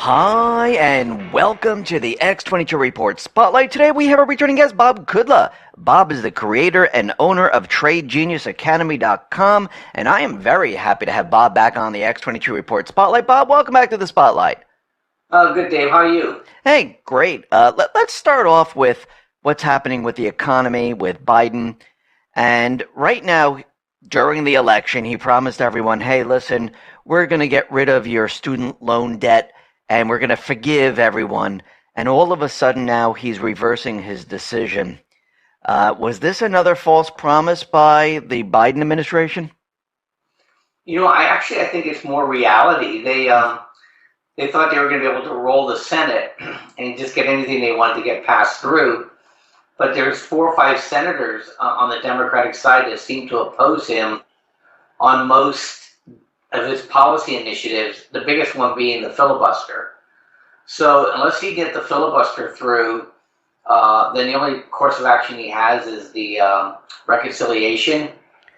Hi, and welcome to the X22 Report Spotlight. Today we have a returning guest, Bob Kudla. Bob is the creator and owner of TradeGeniusAcademy.com, and I am very happy to have Bob back on the X22 Report Spotlight. Bob, welcome back to the Spotlight. Good, Dave. How are you? Hey, great. Let's start off with what's happening with the economy, with Biden. And right now, during the election, he promised everyone, hey, listen, we're going to get rid of your student loan debt, and we're going to forgive everyone. And all of a sudden now he's reversing his decision. Was this another false promise by the Biden administration? I think it's more reality. They thought they were going to be able to roll the Senate and just get anything they wanted to get passed through. But there's 4 or 5 senators on the Democratic side that seem to oppose him on most of his policy initiatives, the biggest one being the filibuster. So unless he get the filibuster through, then the only course of action he has is the reconciliation,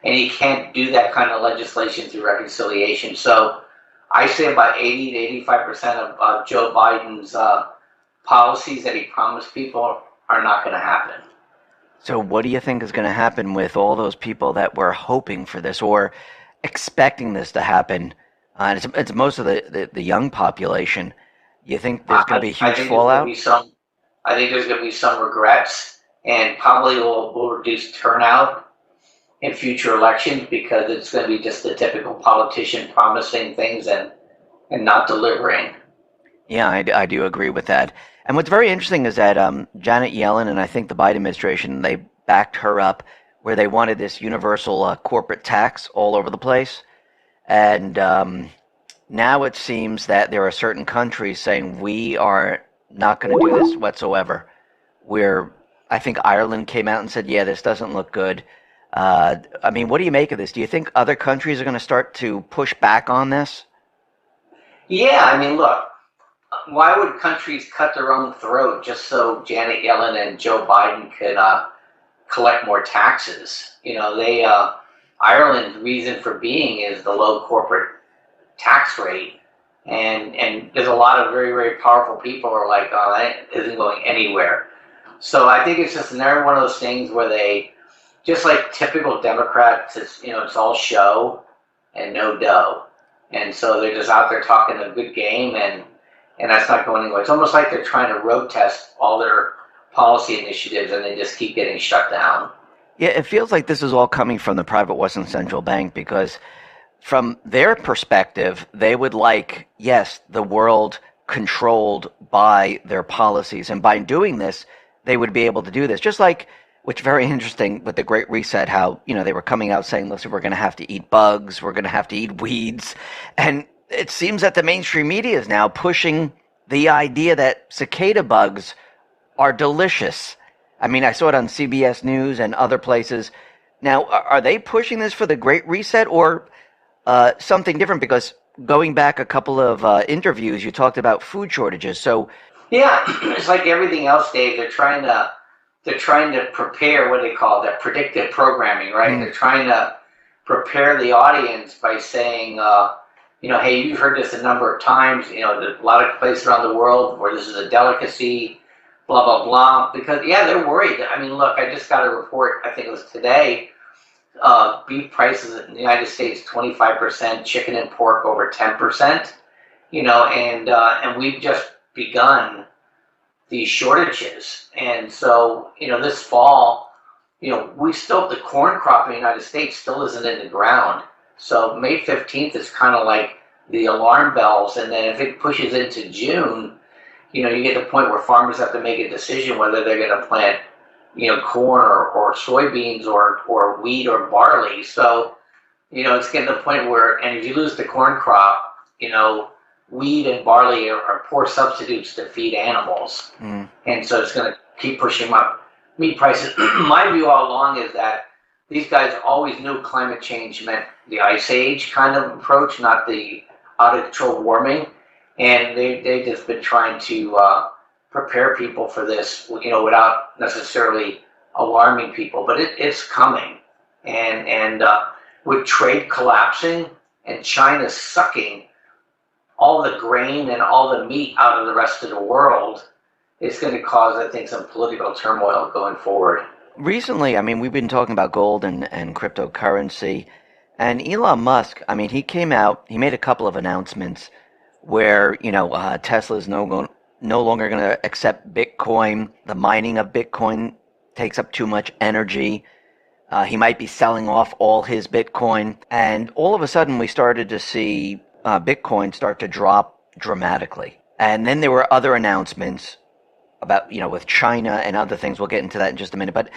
and he can't do that kind of legislation through reconciliation. So I say about 80 to 85% of Joe Biden's policies that he promised people are not going to happen. So what do you think is going to happen with all those people that were hoping for this or expecting this to happen? It's most of the young population. You think there's going to be a huge fallout? I think there's going to be some regrets, and probably will reduce turnout in future elections because it's going to be just the typical politician promising things and not delivering. Yeah, I do agree with that. And what's very interesting is that Janet Yellen and I think the Biden administration, they backed her up where they wanted this universal corporate tax all over the place. And now it seems that there are certain countries saying we are not going to do this whatsoever. I think Ireland came out and said, yeah, this doesn't look good. What do you make of this? Do you think other countries are going to start to push back on this? Yeah, look, why would countries cut their own throat just so Janet Yellen and Joe Biden could collect more taxes? Ireland's reason for being is the low corporate tax rate, and there's a lot of very, very powerful people who are like, oh, that isn't going anywhere. So I think it's just another one of those things where they, just like typical Democrats, it's all show and no dough. And so they're just out there talking a good game, and that's not going anywhere. It's almost like they're trying to road test all their policy initiatives, and they just keep getting shut down. Yeah, it feels like this is all coming from the private Western Central Bank because from their perspective, they would like, yes, the world controlled by their policies. And by doing this, they would be able to do this. Just like, which is very interesting with the Great Reset, how, they were coming out saying, listen, we're going to have to eat bugs, we're going to have to eat weeds. And it seems that the mainstream media is now pushing the idea that cicada bugs are delicious. I saw it on CBS News and other places. Now, are they pushing this for the Great Reset or something different? Because going back a couple of interviews, you talked about food shortages. So yeah, it's like everything else, Dave. They're trying to prepare what they call that predictive programming, right? Mm. They're trying to prepare the audience by saying, hey, you've heard this a number of times. There's a lot of places around the world where this is a delicacy, blah, blah, blah. Because, yeah, they're worried. Look, I just got a report, I think it was today, beef prices in the United States, 25%, chicken and pork over 10%, and we've just begun these shortages. And so, this fall, the corn crop in the United States still isn't in the ground. So May 15th is kind of like the alarm bells. And then if it pushes into June, you get to the point where farmers have to make a decision whether they're going to plant, corn or soybeans or wheat or barley. So, it's getting to the point where, and if you lose the corn crop, wheat and barley are poor substitutes to feed animals. Mm. And so it's going to keep pushing up meat prices. My view all along is that these guys always knew climate change meant the ice age kind of approach, not the out of control warming. And they've just been trying to prepare people for this, without necessarily alarming people. But it's coming. And with trade collapsing and China sucking all the grain and all the meat out of the rest of the world, it's going to cause, I think, some political turmoil going forward. Recently, I mean, we've been talking about gold and cryptocurrency, and Elon Musk, I mean, he came out, he made a couple of announcements where, Tesla's no longer going to accept Bitcoin. The mining of Bitcoin takes up too much energy. He might be selling off all his Bitcoin. And all of a sudden, we started to see Bitcoin start to drop dramatically. And then there were other announcements about, with China and other things. We'll get into that in just a minute. But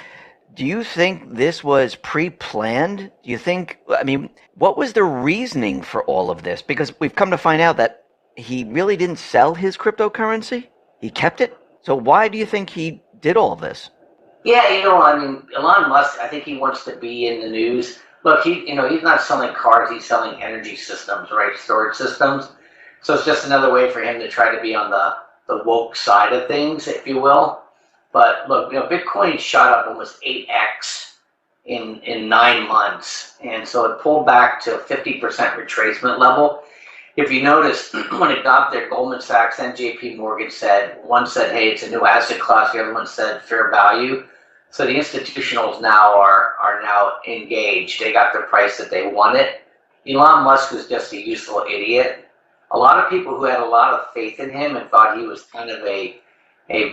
do you think this was pre-planned? Do you think, I mean, what was the reasoning for all of this? Because we've come to find out that he really didn't sell his cryptocurrency. He kept it. So why do you think he did all of this? Yeah, I mean, Elon Musk, I think he wants to be in the news. Look, he's not selling cars, he's selling energy systems, right? Storage systems. So it's just another way for him to try to be on the woke side of things, if you will. But look, Bitcoin shot up almost 8x in 9 months. And so it pulled back to a 50% retracement level. If you notice, when it got there, Goldman Sachs and JP Morgan one said, hey, it's a new asset class. The other one said fair value. So the institutionals now are now engaged. They got the price that they wanted. Elon Musk was just a useful idiot. A lot of people who had a lot of faith in him and thought he was kind of a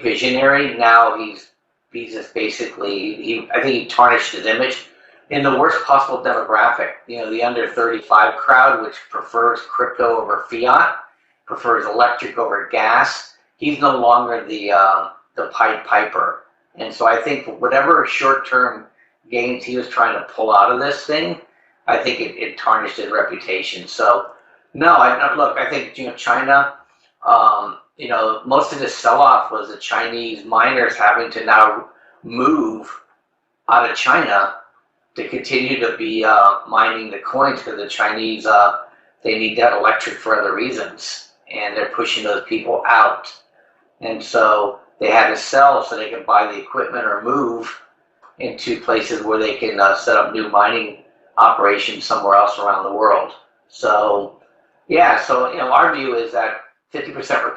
visionary, now he's just basically, I think he tarnished his image in the worst possible demographic. The under 35 crowd, which prefers crypto over fiat, prefers electric over gas. He's no longer the Pied Piper. And so I think whatever short-term gains he was trying to pull out of this thing, I think it tarnished his reputation. So no, I think China. Most of the sell-off was the Chinese miners having to now move out of China to continue to be mining the coins, because the Chinese, they need that electric for other reasons, and they're pushing those people out. And so they had to sell so they could buy the equipment or move into places where they can set up new mining operations somewhere else around the world. So, yeah, our view is that 50%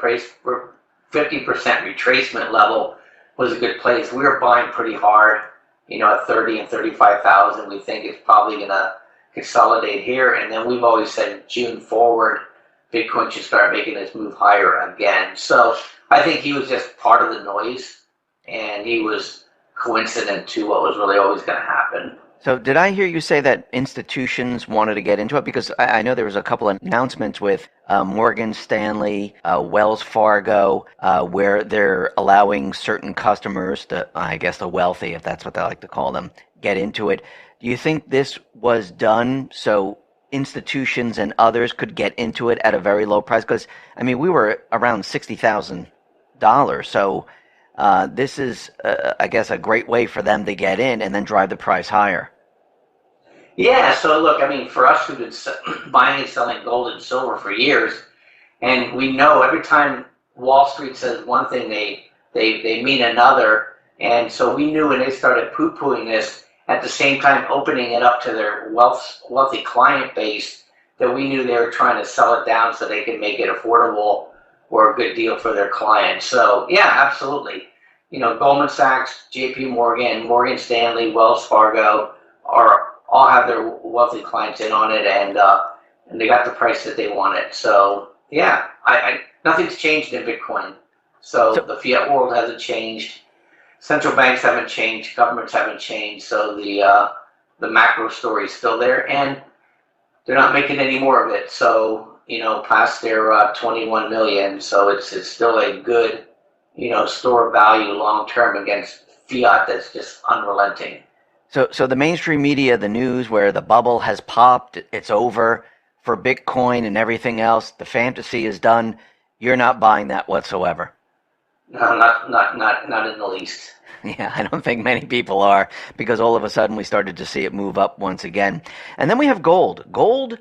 retracement level was a good place. We were buying pretty hard, at 30 and 35,000. We think it's probably going to consolidate here. And then we've always said June forward, Bitcoin should start making its move higher again. So I think he was just part of the noise, and he was coincident to what was really always going to happen. So did I hear you say that institutions wanted to get into it? Because I know there was a couple of announcements with Morgan Stanley, Wells Fargo, where they're allowing certain customers, I guess the wealthy, if that's what they like to call them, get into it. Do you think this was done so institutions and others could get into it at a very low price? Because, I mean, we were around $60,000. So this is, I guess, a great way for them to get in and then drive the price higher. Yeah, so look, I mean, for us who've been buying and selling gold and silver for years, and we know every time Wall Street says one thing, they mean another. And so we knew when they started poo-pooing this, at the same time opening it up to their wealthy client base, that we knew they were trying to sell it down so they could make it affordable or a good deal for their clients. So yeah, absolutely. Goldman Sachs, JP Morgan, Morgan Stanley, Wells Fargo all have their wealthy clients in on it, and they got the price that they wanted. So yeah, nothing's changed in Bitcoin. So the fiat world hasn't changed. Central banks haven't changed. Governments haven't changed. So the macro story is still there, and they're not making any more of it. So past their 21 million. So it's still a good store of value long term against fiat that's just unrelenting. So the mainstream media, the news, where the bubble has popped, it's over for Bitcoin and everything else, the fantasy is done. You're not buying that whatsoever. No, not in the least. Yeah, I don't think many people are, because all of a sudden we started to see it move up once again. And then we have gold. Gold,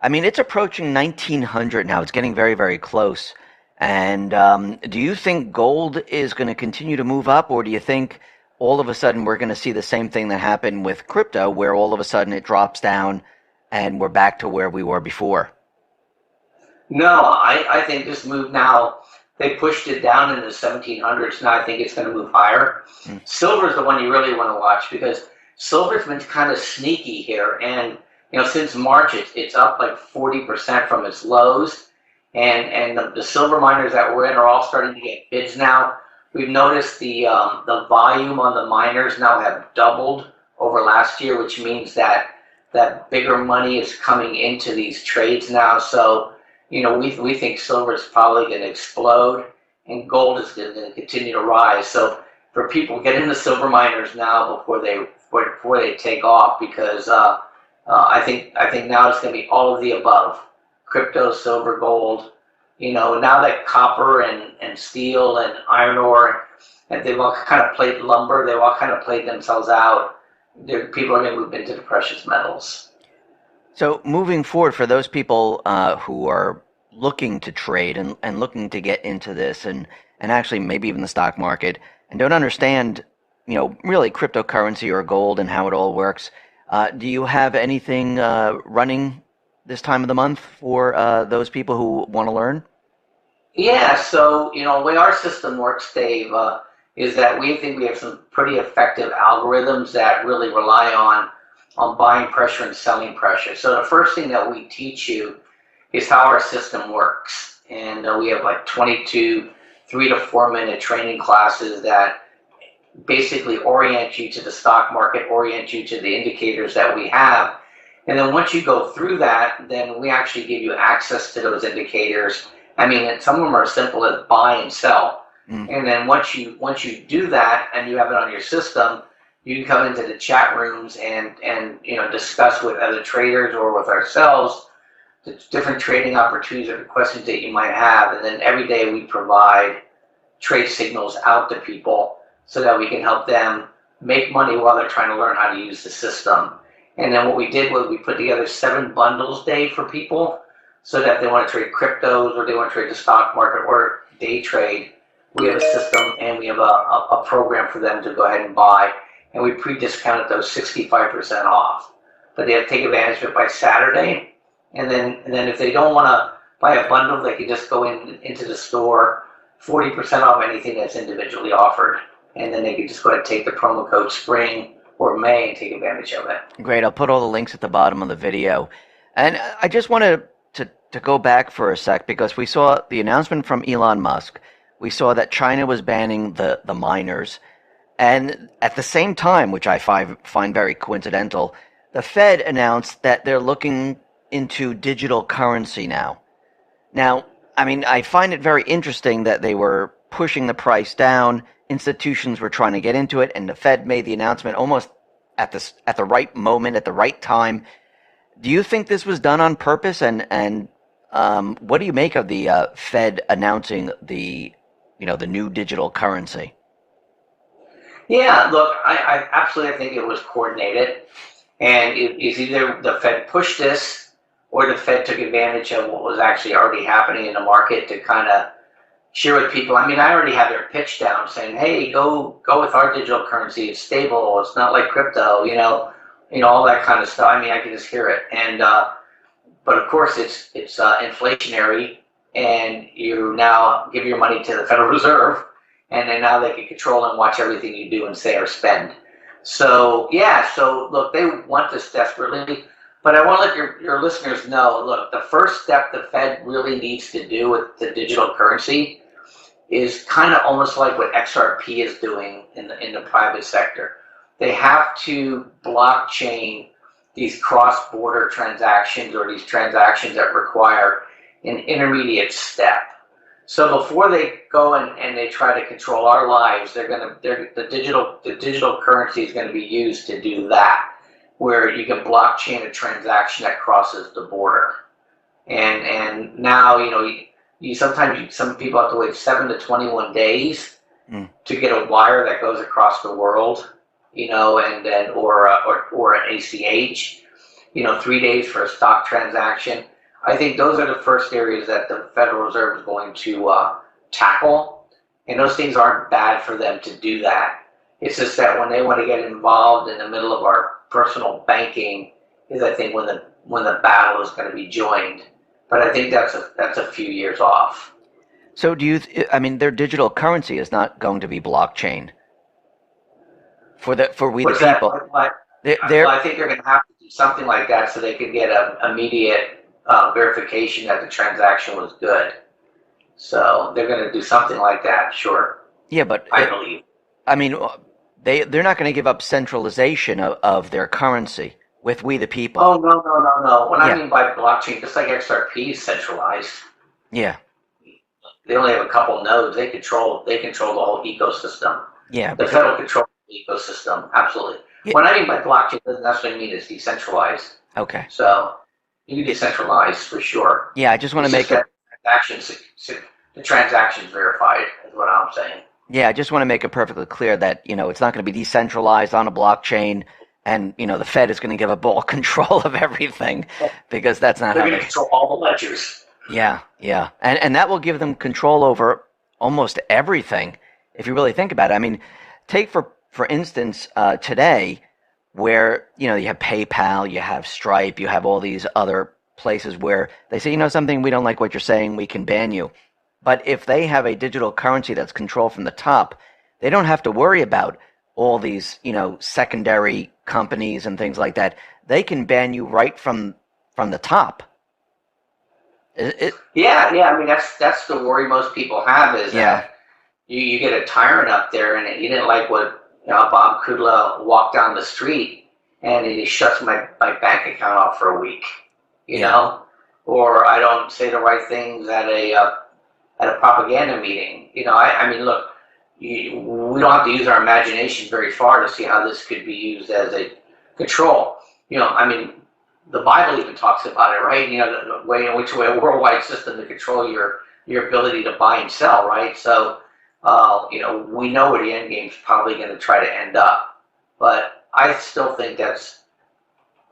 I mean, it's approaching 1900 now. It's getting very, very close. And do you think gold is going to continue to move up, or do you think all of a sudden we're going to see the same thing that happened with crypto, where all of a sudden it drops down and we're back to where we were before? No, I think this move now, they pushed it down into the 1700s. Now I think it's going to move higher. Mm. Silver is the one you really want to watch because silver's been kind of sneaky here. And, since March, it's up like 40% from its lows. And the silver miners that we're in are all starting to get bids now. We've noticed the volume on the miners now have doubled over last year, which means that bigger money is coming into these trades now. So, we think silver is probably going to explode and gold is going to continue to rise. So for people, get into silver miners now before they take off, because I think now it's going to be all of the above: crypto, silver, gold. Now that copper and steel and iron ore, and they've all kind of played lumber, they've all kind of played themselves out. People are going to move into the precious metals. So moving forward, for those people who are looking to trade and looking to get into this and actually maybe even the stock market and don't understand, really cryptocurrency or gold and how it all works, do you have anything running this time of the month for those people who want to learn? Yeah, so, the way our system works, Dave, is that we think we have some pretty effective algorithms that really rely on buying pressure and selling pressure. So the first thing that we teach you is how our system works. And we have like 22 3 to 4 minute training classes that basically orient you to the stock market, orient you to the indicators that we have. And then once you go through that, then we actually give you access to those indicators. I mean, some of them are as simple as buy and sell. And then once you do that and you have it on your system, you can come into the chat rooms and discuss with other traders or with ourselves the different trading opportunities or the questions that you might have. And then every day we provide trade signals out to people so that we can help them make money while they're trying to learn how to use the system. And then what we did was we put together 7 bundles day for people, so that if they want to trade cryptos or they want to trade the stock market or day trade, we have a system and we have a program for them to go ahead and buy. And we pre-discounted those 65% off. But they have to take advantage of it by Saturday. And then if they don't want to buy a bundle, they can just go into the store, 40% off anything that's individually offered. And then they can just go ahead and take the promo code spring or May and take advantage of it. Great. I'll put all the links at the bottom of the video. And I just wanted to go back for a sec, because we saw the announcement from Elon Musk. We saw that China was banning the miners. And at the same time, which I find very coincidental, the Fed announced that they're looking into digital currency now. Now, I mean, I find it very interesting that they were pushing the price down. Institutions were trying to get into it, and the Fed made the announcement almost at the right moment, at the right time. Do you think this was done on purpose? And what do you make of the Fed announcing the new digital currency? Yeah, look, I absolutely think it was coordinated. And it's either the Fed pushed this or the Fed took advantage of what was actually already happening in the market to kind of share with people. I mean, I already have their pitch down saying, hey, go with our digital currency. It's stable. It's not like crypto, all that kind of stuff. I mean, I can just hear it. And but of course, it's inflationary, and you now give your money to the Federal Reserve, and then now they can control and watch everything you do and say or spend. So yeah, so look, they want this desperately, but I want to let your listeners know, look, the first step the Fed really needs to do with the digital currency is kind of almost like what XRP is doing in the private sector. They have to blockchain these cross-border transactions, or these transactions that require an intermediate step. So before they go and they try to control our lives, the digital currency is going to be used to do that, where you can blockchain a transaction that crosses the border. And now, some people have to wait 7 to 21 days to get a wire that goes across the world, and then or an ACH, 3 days for a stock transaction. I think those are the first areas that the Federal Reserve is going to tackle, and those things aren't bad for them to do that. It's just that when they want to get involved in the middle of our personal banking is, I think, when the battle is going to be joined. but I think that's a few years off. So I mean, their digital currency is not going to be blockchain for we the What's that? people. Well, They're I think they're going to have to do something like that so they can get an immediate verification that the transaction was good. So they're going to do something like that, sure. yeah, but I believe. I mean, they're not going to give up centralization of their currency with we the people. Oh, no. What I Yeah, mean by blockchain, just like XRP is centralized, yeah, they only have a couple nodes. They control the whole ecosystem. yeah. The Because federal control the ecosystem, absolutely. yeah, What I mean by blockchain doesn't necessarily mean it's decentralized. okay. So you can decentralize for sure. Yeah, I just want to It's just make a that the transactions verified is what I'm saying. yeah, I just want to make it perfectly clear that it's not going to be decentralized on a blockchain, and the Fed is going to give up all control of everything because that's not They're how going to they. control all the ledgers. Yeah, yeah, and that will give them control over almost everything if you really think about it. I mean, take for instance today, where you have PayPal, you have Stripe, you have all these other places where they say, something, we don't like what you're saying, we can ban you. But if they have a digital currency that's controlled from the top, they don't have to worry about all these secondary companies and things like that. They can ban you right from the top. It Yeah. I mean, that's the worry most people have is yeah. that you get a tyrant up there, and you didn't like what Bob Kudlow walked down the street, and he shuts my bank account off for a week, Yeah. or I don't say the right things at a propaganda meeting. I mean, look, we don't have to use our imagination very far to see how this could be used as a control. I mean, the Bible even talks about it, right? The way in which a worldwide system to control your ability to buy and sell, right? So, we know where the end game's probably going to try to end up, but I still think that's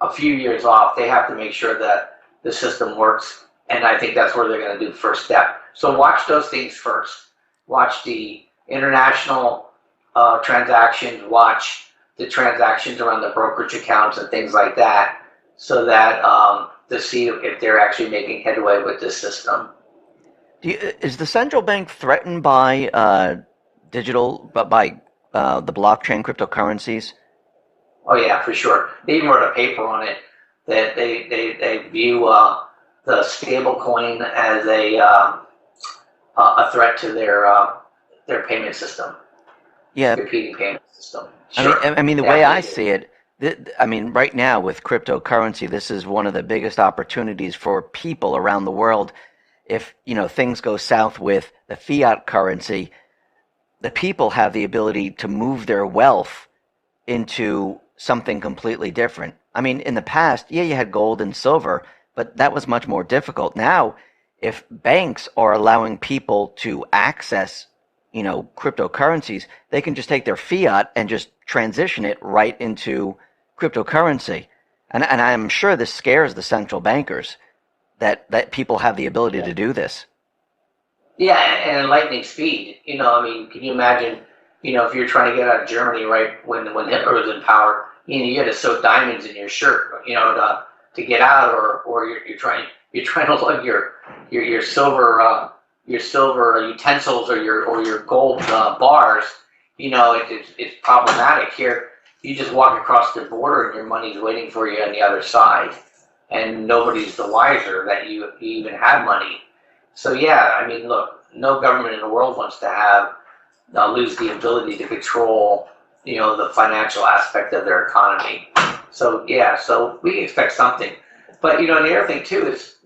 a few years off. They have to make sure that the system works, and I think that's where they're going to do first step. So watch those things first. Watch the international transactions. Watch the transactions around the brokerage accounts and things like that, so that to see if they're actually making headway with this system. Is the central bank threatened by by the blockchain cryptocurrencies? Oh yeah, for sure. They even wrote a paper on it that they view the stable coin as a threat to their payment system, Yeah, competing payment system. I mean, Sure. I mean the Yeah, way I they do. see it, I mean, right now with cryptocurrency, this is one of the biggest opportunities for people around the world. If things go south with the fiat currency, the people have the ability to move their wealth into something completely different. I mean, in the past, yeah, you had gold and silver, but that was much more difficult. Now, if banks are allowing people to access, cryptocurrencies, they can just take their fiat and just transition it right into cryptocurrency. And I'm sure this scares the central bankers that people have the ability to do this. Yeah, and in lightning speed. I mean, can you imagine? If you're trying to get out of Germany, right when Hitler was in power, you had to sew diamonds in your shirt, to get out, or you're trying to lug your silver utensils or your gold bars. It's problematic here. You just walk across the border and your money's waiting for you on the other side, and nobody's the wiser that you even have money. So yeah, I mean, look, no government in the world wants to have lose the ability to control, the financial aspect of their economy. So yeah, so we expect something. But the other thing too is,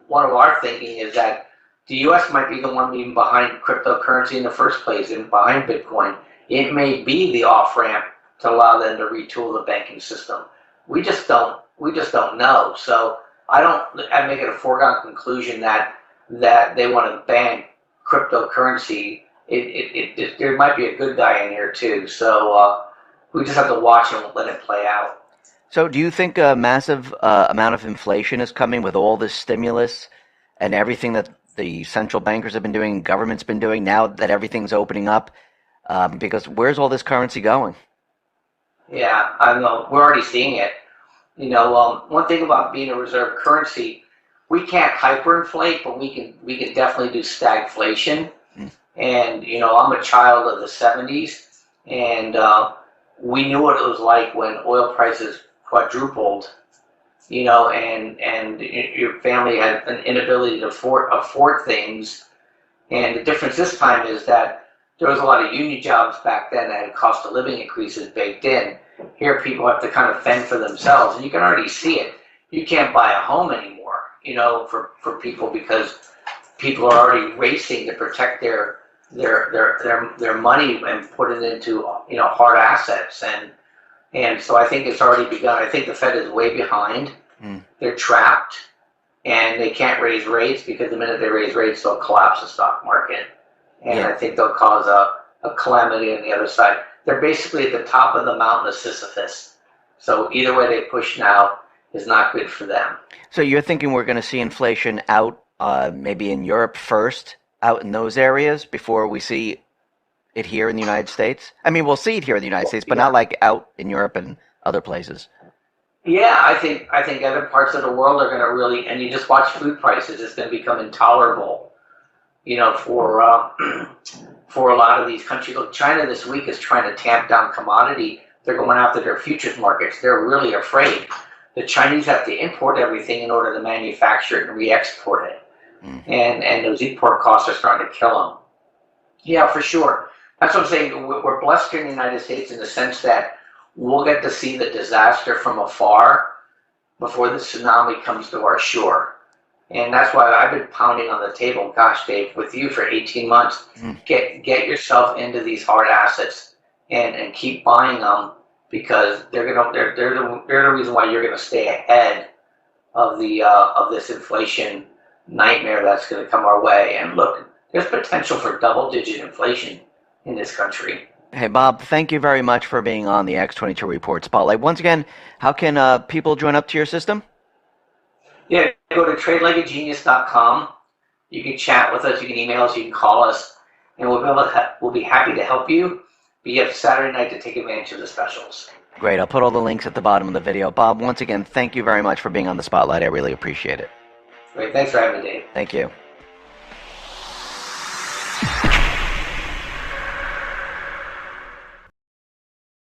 one of our thinking is that the U.S. might be the one being behind cryptocurrency in the first place and behind Bitcoin. It may be the off ramp to allow them to retool the banking system. We just don't know. So I make it a foregone conclusion that they want to ban cryptocurrency. There might be a good guy in here too. So we just have to watch and let it play out. So, do you think a massive amount of inflation is coming with all this stimulus and everything that the central bankers have been doing, government's been doing, now that everything's opening up? Because where's all this currency going? Yeah, I know. We're already seeing it. One thing about being a reserve currency, we can't hyperinflate, but we can definitely do stagflation. And I'm a child of the '70s, and we knew what it was like when oil prices quadrupled. And your family had an inability to afford things. And the difference this time is that there was a lot of union jobs back then that had cost of living increases baked in. Here, people have to kind of fend for themselves, and you can already see it. You can't buy a home anymore, for people, because people are already racing to protect their money and put it into hard assets, and so I think it's already begun. I think the Fed is way behind. They're trapped, and they can't raise rates, because the minute they raise rates, they'll collapse the stock market, and I think they'll cause a calamity on the other side. They're basically at the top of the mountain of Sisyphus. So either way they push now is not good for them. So you're thinking we're going to see inflation out, maybe in Europe first, out in those areas, before we see it here in the United States? I mean, we'll see it here in the United States, but not like out in Europe and other places. Yeah, I think other parts of the world are going to really, and you just watch food prices, it's going to become intolerable, for a lot of these countries. Look, China this week is trying to tamp down commodity. They're going after their futures markets. They're really afraid. The Chinese have to import everything in order to manufacture it and re-export it. And those import costs are starting to kill them. Yeah, for sure. That's what I'm saying. We're blessed here in the United States in the sense that we'll get to see the disaster from afar before the tsunami comes to our shore. And that's why I've been pounding on the table, gosh, Dave, with you for 18 months. Get yourself into these hard assets and keep buying them, because they're the reason why you're gonna stay ahead of this inflation nightmare that's gonna come our way. And look, there's potential for double-digit inflation in this country. Hey, Bob, thank you very much for being on the X22 Report Spotlight. Once again, how can people join up to your system? Yeah, go to ℏ@genius.com. You can chat with us, you can email us, you can call us, and we'll be happy to help you. But you have Saturday night to take advantage of the specials. Great. I'll put all the links at the bottom of the video. Bob, once again, thank you very much for being on the Spotlight. I really appreciate it. Great. Thanks for having me, Dave. Thank you.